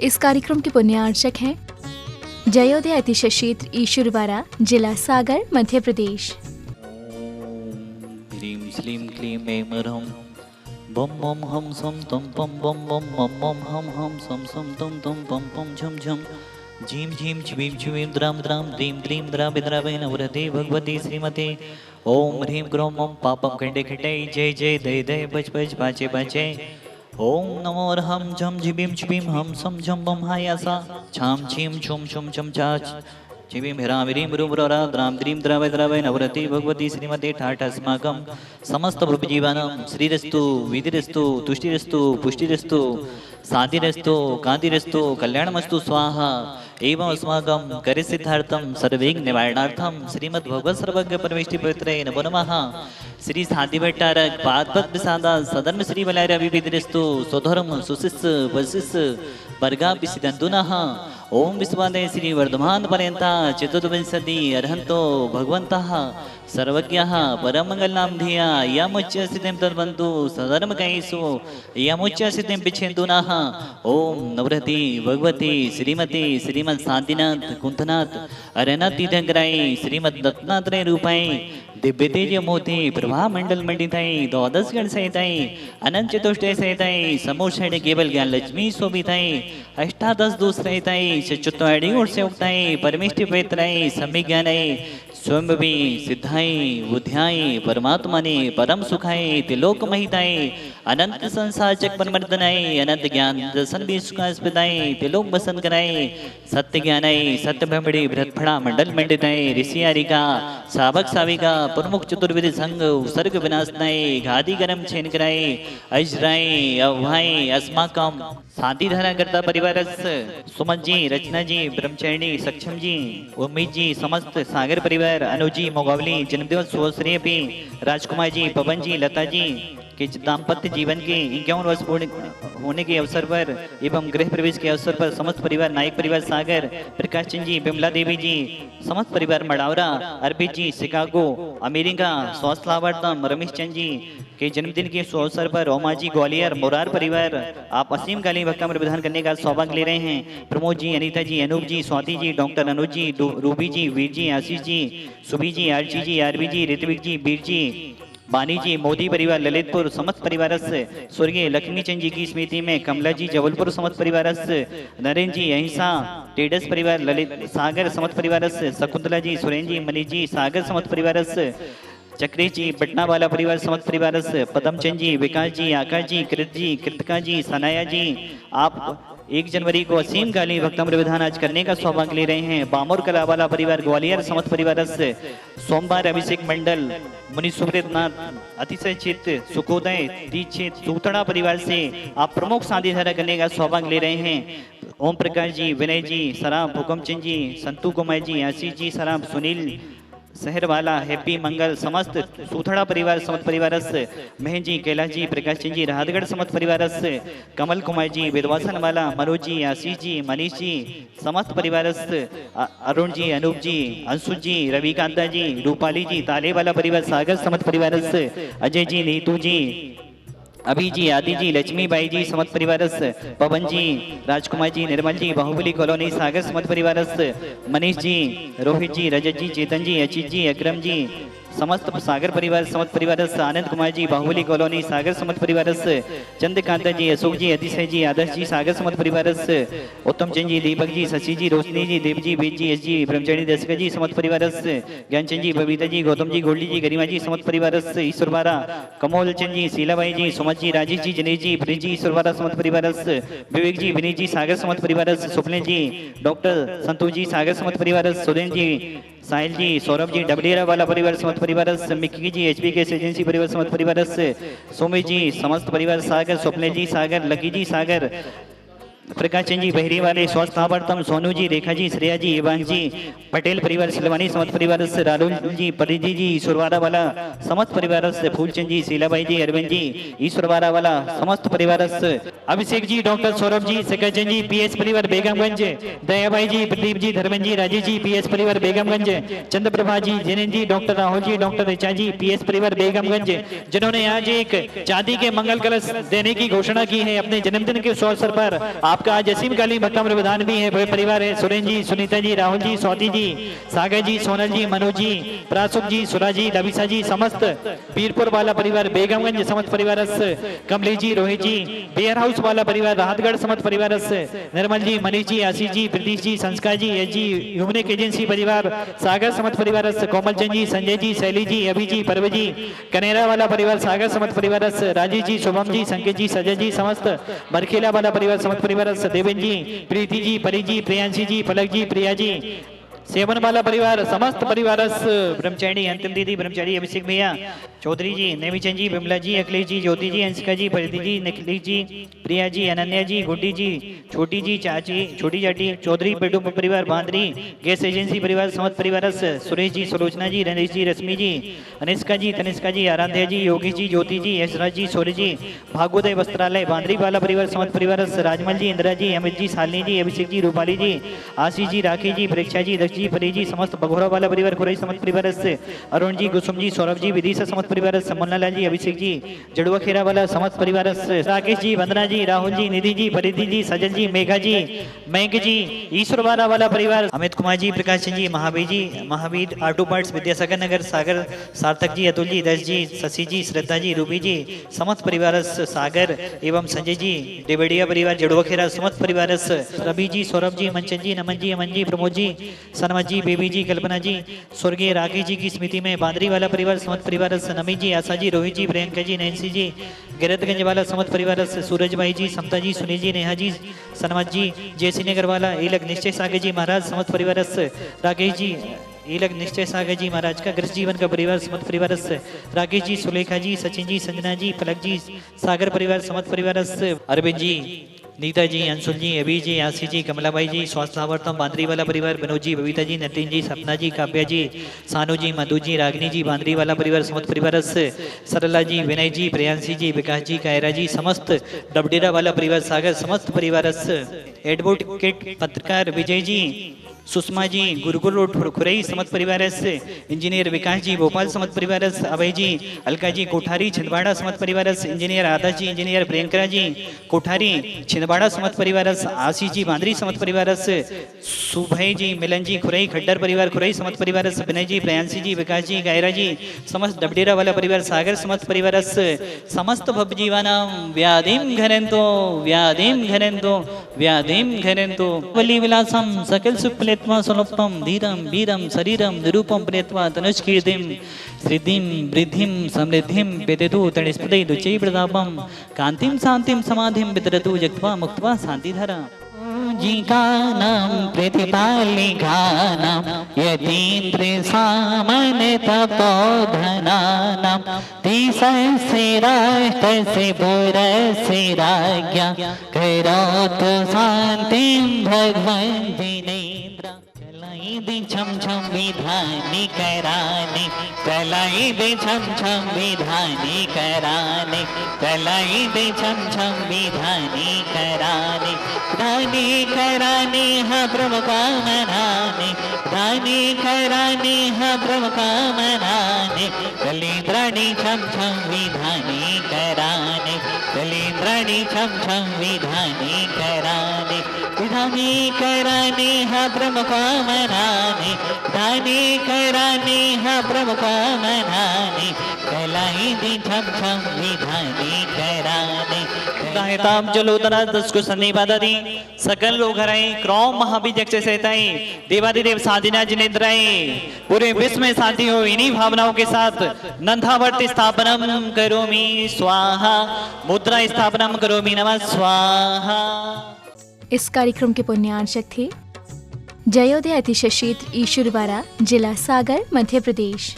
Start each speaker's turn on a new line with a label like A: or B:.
A: इस कार्यक्रम के पुण्यार्चक हैं जयोदय अतिशय क्षेत्र ईश्वरवाड़ा, जिला सागर, मध्य प्रदेश।
B: ह्रीं श्लीं क्लीं ऐं ह्रौं बम बम हम सम तम पम बम बम बम बम हम सम तम तम पम पम झम झम झीं झीं छ्वीं छ्वीं द्रां द्रां द्रीं द्रीं द्राविद्रावे नवरते भगवती श्रीमते ओम ह्रीं ग्रौं ओम पापम खंडे खंडे जय जय दय दय बच बच बाचे बाचे ओम नमो अर्हं झम झिबीं छ्वीं हम सम झम बम हायासा छाम छीं छुम छुम छम चाच चिवीं हिरां विरीं रुब्ररा द्रां द्रीं द्रावय द्रावय नवरति भगवती श्रीमते ठाठ अस्माकं समस्त जीवानां श्रीरस्तु विधिरस्तु तुष्टिरस्तु पुष्टिरस्तु शांतिरस्तु कांतिरस्तु कल्याणमस्तु स्वाहा एवं अस्माकं कार्यसिद्धार्थं सर्वविघ्न निवारणार्थं श्रीमद् भगवत सर्वज्ञ परमेष्टि पवित्रे नमो नमः। श्री शांति भट्टारक पादपद प्रसादा सधर्म श्री बलार्य विविधरस्तु स्वधर्म सुशिष्य वशिष्ठ वर्गा विसिदंतुनः ओम विश्वादय श्री वर्धमान पर्यंता चतुर्विंशति अर्हन्तो भगवन्तः सर्वज्ञः परमंगलनाम धिया यमुच्य सिद्धिं तद्वन्तु सधर्म कैसु यमुच्य सिद्धिं पिछेन्दुनः ओम नवरति भगवती श्रीमती श्रीमद शांतिनाथ कुंथनाथ अरनाथ तीर्थंकराय श्रीमद दत्तात्रेय रूपाय दिव्य तेज मोती प्रभा मंडल मंडिताई द्वादश गण सहिताई अनंत चतुष्टय सहिताई समूषण केवल ज्ञान लक्ष्मी शोभिताई अष्टादश दोष सहिताई चतुर्वाणी गुण से उगताई परमेष्टि पवित्राई सम्य ज्ञानाई स्वयं भी सिद्धाई बुद्ध्याई परमात्मा ने परम सुखाई तिलोक महिताई अनंत संसार चक परमर्दनाई अनंत ज्ञान दर्शन भी सुखास्पदाई तिलोक बसन कराई सत्य ज्ञानाई सत्य ब्रह्मणी बृहत्फड़ा मंडल मंडिताई ऋषि आरिका सावक साविका प्रमुख चतुर्विधि संघ सर्ग विनाशनाई घादी गरम छेन कराई अजराई अवहाई अस्माकम शांति धारा करता परिवार सुमन जी रचना जी ब्रह्मचारिणी सक्षम जी उम्मीद जी समस्त सागर परिवार अनुजी मोगावली जन्मदिवस शुभश्रेय भी राजकुमार जी पवन जी लता जी के दाम्पत्य जीवन के 51 वर्ष पूर्ण होने के अवसर पर एवं गृह प्रवेश के अवसर पर समस्त परिवार नायक परिवार सागर प्रकाश चंद जी बिमला देवी जी समस्त परिवार मड़ावरा अर्पित जी शिकागो अमेरिका स्वास्थ्य लाभार्थम रमेश चंद जी के जन्मदिन के अवसर पर ओमा जी ग्वालियर मोरार परिवार आप असीम कालीन भक्का में विधान करने का सौभाग्य ले रहे हैं। प्रमोद जी अनीता जी अनूप जी स्वाति जी डॉक्टर अनुज जी रूबी जी वीर जी आशीष जी सुबी जी आरजी जी आरबी जी ऋत्विक जी बीर जी बानी जी मोदी परिवार ललितपुर समस्त परिवार से स्वर्गीय लक्ष्मी चंद जी की स्मृति में कमला जी जबलपुर समस्त परिवार से नरेंद्र जी अहिंसा टेडस परिवार ललित सागर समस्त परिवार से शकुंतला जी सुरेंद्र जी मनीष जी सागर समस्त परिवार से चक्री जी पटना वाला परिवार समस्त परिवार से पदमचंद जी विकास जी आकाश जी कृत जी कृतिका जी सनाया जी आप 1 जनवरी को असीम काली भक्तमृत विधान आज करने का सौभाग्य ले रहे हैं। बामोर कला वाला परिवार ग्वालियर समस्त परिवार से सोमवार अभिषेक मंडल मुनि सुब्रत नाथ अतिशय चित्त सुखोदय दीक्षित सूतड़ा परिवार से आप प्रमुख शादी धारा करने का सौभाग्य ले रहे हैं। ओम प्रकाश जी विनय जी सराफ हुकमचंद जी संतू कुमार जी आशीष जी सराफ सुनील शहर वाला हैप्पी मंगल समस्त सूथड़ा परिवार समस्त परिवार से महेश जी कैलाश जी प्रकाश चंद जी राहतगढ़ समस्त परिवार से कमल कुमार जी विधवासन वाला मनोज जी आशीष जी मनीष जी समस्त परिवार से अरुण जी अनूप जी अंशु जी रविकांता जी रूपाली जी ताले वाला परिवार सागर समस्त परिवार से अजय जी नीतू जी अभी जी आदि जी लक्ष्मी बाई जी समस्त परिवार पवन जी राजकुमार जी निर्मल जी बाहुबली कॉलोनी सागर समस्त परिवार मनीष जी रोहित जी रजत जी चेतन जी अचित जी अक्रम जी समस्त सागर परिवार समस्त परिवार आनंद कुमार जी बाहुबली कॉलोनी सागर समस्त परिवार चंद्रकांता जी अशोक जी अतिशय जी आदर्श जी सागर समस्त परिवार उत्तम चंद जी दीपक जी शशि जी रोशनी जी देव जी वेद जी एस जी ब्रह्मचारी दर्शक जी समस्त परिवार ज्ञानचंद जी बबीता जी गौतम जी गोल्डी जी गरिमा जी समस्त परिवार ईश्वर बारा कमोल चंद जी शीलाबाई जी सुमत जी राजेश जी जनेश जी प्रिंस जी ईश्वर बारा समस्त परिवार विवेक जी विनीत जी सागर समस्त परिवार सुपने जी डॉक्टर संतोष जी सागर समस्त परिवार सुरेन जी साहिल जी सौरभ जी डबलेरा वाला परिवार समस्त परिवार मिक्की जी एचपी के एजेंसी परिवार समस्त परिवार सोमी जी समस्त परिवार सागर स्वप्ने जी सागर लकी जी सागर प्रकाश चंद जी बहरी वाले स्वस्थ लाभार्थम सोनू जी रेखा जी श्रेया जी एवांश जी पटेल परिवार सिलवानी समस्त परिवार से राहुल जी परिजी जी ईश्वरवाड़ा वाला समस्त परिवार से फूलचंद जी शीलाबाई जी अरविंद जी ईश्वरवाड़ा वाला समस्त परिवार से अभिषेक जी डॉक्टर सौरभ जी शेखरचंद जी पीएस परिवार बेगमगंज दयाबाई जी प्रदीप जी धर्मेंद्र जी राजेश जी पीएस परिवार बेगमगंज चंद्रप्रभा जी जैन जी डॉक्टर राहुल जी डॉक्टर ऋचा जी पीएस परिवार बेगमगंज जिन्होंने आज एक चांदी के मंगल कलश देने की घोषणा की है अपने जन्मदिन के अवसर पर। आप
C: आपका आज असीम काली भक्तामृत प्रधान भी है परिवार है। सुरेंद्र जी, सुनीता जी, राहुल जी, स्वाति जी, सागर जी, सोनल जी, मनोज जी, प्रासुक जी, सुरा जी, लविसा जी, समस्त पीरपुर वाला परिवार, बेगमगंज समस्त परिवार, कमली जी, रोहित जी, बेयर हाउस वाला परिवार, राहतगढ़ समस्त परिवार, निर्मल जी, मनीष जी, आशीष जी, प्रतीश जी, संस्कार जी, एस जी, ह्यूमनिक एजेंसी परिवार, सागर समस्त परिवार, कोमल चंद जी, संजय जी, शैली जी, अभी जी, परवे जी, कनेरा वाला परिवार, सागर समस्त परिवार, राजेश जी, शुभम जी, संकेत जी, सजय जी, समस्त बरखेला वाला परिवार, समस्त परिवार, देवेन जी, प्रीति जी, परी जी, प्रियांशी जी, पलक जी, प्रिया जी, सेवन वाला परिवार, समस्त परिवार, ब्रह्मचारी अंतिम दीदी, ब्रह्मचारी अभिषेक भैया, चौधरी जी, नेमीचंद जी, बिमला जी, अखिलेश जी, ज्योति जी, अंशिका जी, परिधि जी, निखिलेश जी, प्रिया जी, अनन्या जी, गुड्डी जी, छोटी जी, चाची, छोटी चाटी, चौधरी पेटू परिवार, बांदरी गैस एजेंसी परिवार, समस्त परिवार, सुरेश जी, सुलोचना जी, रमेश जी, रश्मि जी, अनिष्का जी, तनिष्का जी, आराध्या जी, योगी जी, ज्योति जी, यशराज जी, सूर्य जी, भागवत वस्त्रालय, बांदरी वाला परिवार, समस्त परिवार, राजमल जी, इंदिरा जी, अमित जी, शालिनी जी, अभिषेक जी, रूपाली जी, आशीष जी, राखी जी, परीक्षा जी, दक्ष जी, परी जी, समस्त बघोरा वाला परिवार, कुरई समस्त परिवार, अरुण जी, कुसुम जी, सौरभ जी, विदिशा समस्त परिवार, मुन्नालाल जी, अभिषेक जी, जड़ुआ खेरा वाला समस्त परिवार, राकेश जी, वंदना जी, राहुल जी, निधि जी, परिधि जी, सजल जी, मेघा जी, मैंग जी, ईश्वरवाला वाला परिवार, अमित कुमार जी, प्रकाश जी, महावीर जी, महावीर ऑटो पार्ट्स, विद्यासागर नगर, सागर, सार्थक जी, अतुल जी, दश जी, शशि जी, श्रद्धा जी, रूबी जी, समस्त परिवार, सागर एवं संजय जी, देवड़िया परिवार, जड़ुआ खेरा समस्त परिवार, रवि जी, सौरभ जी, मंचन जी, नमन जी, अमन जी, प्रमोद जी, सनमत जी, बेबी जी, कल्पना जी, स्वर्गीय राकेश जी की स्मृति में बांदरी वाला परिवार, समस्त परिवार, नमी जी, आशा जी, रोहित जी, प्रियंका जी, नैन्सी जी, गिरतगंज वाला समस्त परिवार, सूरज भाई जी, समता जी, सुनील जी, नेहा जी, सनमत जी, जयसी नगर वाला इलक निश्चय सागर जी महाराज, समस्त परिवार, राकेश जी, इलक निश्चय सागर जी महाराज का गृह जीवन का परिवार, समस्त परिवार, राकेश जी, सुलेखा जी, सचिन जी, संजना जी, पलक जी, सागर परिवार, समस्त परिवार, अरविंद जी, नीता जी, अंशुल जी, अभी जी, आशी जी, कमलाबाई जी, स्वास्थ्यावर्तम, बांदरी वाला परिवार, विनोद जी, बबीता जी, नितिन जी, सपना जी, काव्या जी, सानू जी, मधु जी, रागिनी जी, बांदरी वाला परिवार, समस्त परिवार, सरला जी, विनय जी, प्रियांशी जी, विकास जी, कायरा जी, समस्त डबडेरा वाला परिवार, सागर समस्त परिवार, एडवोकेट पत्रकार विजय जी, सुषमा जी, गुरुकुल रोड खुरई समस्त परिवार, इंजीनियर विकास जी, भोपाल समस्त परिवार, अभय जी, अलका जी, कोठारी छिंदवाड़ा समस्त परिवार, इंजीनियर आदर्श जी, इंजीनियर प्रियंका जी, कोठारी छिंदवाड़ा समस्त परिवार, आशीष जी, बांदरी समस्त परिवार, सुभय जी, मिलन जी, खुरई खड्डर परिवार, खुरई समस्त परिवार, विनय जी, प्रियांशी जी, विकास जी, गायरा जी, समस्त डबडेरा वाला परिवार, सागर समस्त परिवार, समस्त भवजीवानां व्याधिं घरन्तो व्याधिं घरन्तो व्याधिं घरन्तो वली विलासम सकल सुप्लेत्वा सुलभम धीरम वीरम शरीरम निरूपम प्रेत्वा तनुष्कीर्तिम सिद्धिं वृद्धिं समृद्धिं पेदेतु तणिस्पदे दुचै प्रतापम कांतिम शांतिम समाधिं वितरतु जक्त्वा मुक्त्वा शांतिधरा जिकानां प्रतिपालिकानां यतीन्द्र सामान्य तपोधनानां तिसस्य राष्ट्रस्य पुरस्य राज्ञा करोतु शान्तिं भगवन् जिनेन्द्र कलाई दे छम छम विधानी कराने कलाई दे छम छम विधानी कराने कलाई दे छम छम विधानी कराने धानी कराने हा ब्रह्म कामनाने धानी कराने हा ब्रह्म कामनाने कलेन्द्राणी छम छम विधानी कराने कलेन्द्राणी छम छम विधानी कराने विधानी कराने हा ब्रह्म कामनाने धानी कराने हा ब्रह्म कामनाने कलाई दी छम छम विधानी कराने दाहिताम जलोदरा दसको सन्निपादरी सकल लोग हराई क्रौम महाबीज सहताई देवादिदेव साधिना जिनेन्द्राई पूरे विश्व में शांति हो इन्हीं भावनाओं के साथ नंदावर्ती स्थापनम करोमि स्वाहा मुद्रा स्थापनम करोमि नमः स्वाहा।
A: इस कार्यक्रम के पुण्यार्चक थे जयोदय अतिशय क्षेत्र ईश्वरवाड़ा, जिला सागर, मध्य प्रदेश।